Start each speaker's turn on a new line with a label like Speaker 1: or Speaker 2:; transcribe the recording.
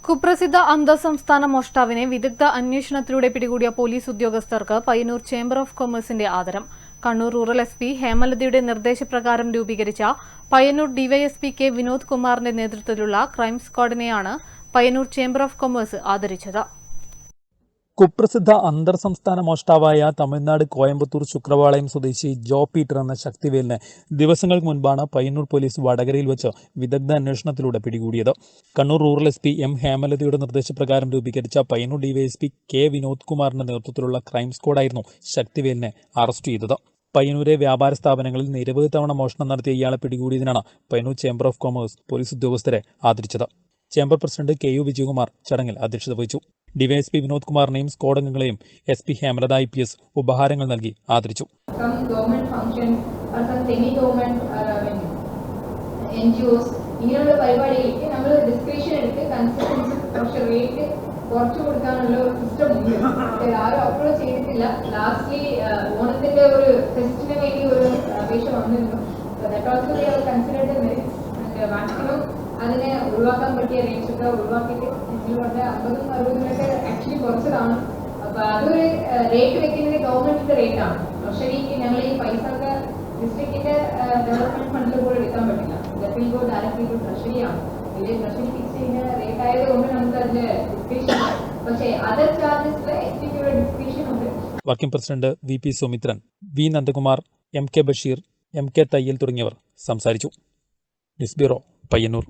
Speaker 1: കുപ്രസിദ്ധ അന്തർസംസ്ഥാന മോഷ്ടാവിനെ വിദഗ്ധ അന്വേഷണത്തിലൂടെ പിടികൂടിയ പോലീസ് ഉദ്യോഗസ്ഥർക്ക് പയ്യന്നൂർ ചേംബർ ഓഫ് കൊമേഴ്സിന്റെ ആദരം. Kannur rural SP. ഹേമലതയുടെ നിർദ്ദേശപ്രകാരം രൂപീകരിച്ച പയ്യന്നൂർ ഡിവൈഎസ്പി കെ വിനോദ് കുമാറിന്റെ നേതൃത്വത്തിലുള്ള ക്രൈം സ്ക്വാഡിനെയാണ് പയ്യന്നൂർ ചേംബർ ഓഫ് കൊമേഴ്സ് ആദരിച്ചത്.
Speaker 2: കുപ്രസിദ്ധ അന്തർ സംസ്ഥാന മോഷ്ടാവായ തമിഴ്നാട് കോയമ്പത്തൂർ ശുക്രവാളയം സ്വദേശി ജോ പീറ്റർ എന്ന ശക്തിവേലിനെ ദിവസങ്ങൾക്ക് മുൻപാണ് പയ്യന്നൂർ പോലീസ് വടകരയിൽ വെച്ച് വിദഗ്ധ അന്വേഷണത്തിലൂടെ പിടികൂടിയത്. Kannur rural SP. എം ഹേമലതയുടെ നിർദ്ദേശപ്രകാരം രൂപീകരിച്ച പയ്യന്നൂർ ഡിവൈഎസ്പി കെ വിനോദ് കുമാറിന്റെ നേതൃത്വത്തിലുള്ള ക്രൈം സ്ക്വാഡായിരുന്നു ശക്തിവേലിനെ അറസ്റ്റ് ചെയ്തത്. പയ്യന്നൂരെ വ്യാപാര സ്ഥാപനങ്ങളിൽ നിരവധി തവണ മോഷണം നടത്തിയ ഇയാളെ പിടികൂടിയതിനാണ് Payyanur chamber of commerce police ഉദ്യോഗസ്ഥരെ ആദരിച്ചത്. Chamber president K U Vijayakumar ചടങ്ങിൽ അധ്യക്ഷത വഹിച്ചു. ഡിവൈഎസ്പി വിനോദ് കുമാറിനെയും സ്ക്വാഡ് അംഗങ്ങളെയും എസ്.പി. ഹേമലത IPS ഉപഹാരങ്ങൾ നൽകി ആദരിച്ചു.
Speaker 3: ഇങ്ങനെയുള്ള പരിപാടികൾക്ക് നമ്മൾ ഡിസ്ക്രിപ്ഷൻ എടുത്ത് കൺസിസ്റ്റൻസി കുറച്ച് റേറ്റ് കുറച്ചു കൊടുക്കാനുള്ള ഒരു സിസ്റ്റം ഉണ്ട്. ആരും അപ്രോച്ച് ചെയ്തിട്ടില്ല. ലാസ്റ്റ്ലി ഓണത്തിന്റെ ഒരു ഫെസ്റ്റിന് വേണ്ടി ഒരു അപേക്ഷ വന്നിരുന്നു. മാക്സിമം അതിനെ ഒഴിവാക്കാൻ പറ്റിയ റേറ്റ്സ് ഒക്കെ ഒഴിവാക്കിയിട്ട് നിങ്ങൾ പറഞ്ഞ 50-60 ആക്ച്വലി കുറച്ചതാണ്. അപ്പൊ അതൊരു റേറ്റ് വെക്കുന്നത് ഗവൺമെന്റിന്റെ റേറ്റ് ആണ്. ട്രഷറിക്ക് ഞങ്ങൾ ഈ പൈസ ഒക്കെ ഡിസ്ട്രിക്റ്റിന്റെ ഡെവലപ്മെന്റ് ഫണ്ടിൽ കൂടെ എടുക്കാൻ പറ്റില്ല. ഡയറക്ട്ലി ടു ട്രഷറിയാണ്. ഇത് ട്രഷറി ഫിക്സ് ചെയ്യുന്ന റേറ്റ് ആയതുകൊണ്ട് നമുക്ക് അതിന്റെ ഡിസ്ക്രിപ്ഷൻ, പക്ഷേ അതർ ചാർജസിൽ എക്സിക്യൂട്ടീവ് ഡിസ്ക്രിപ്ഷൻ ഉണ്ട്.
Speaker 2: Working president VP Sumithran, V Nandakumar, MK Basheer, MK തയ്യൽ തുടങ്ങിയവർ സംസാരിച്ചു. News bureau, Payyanur.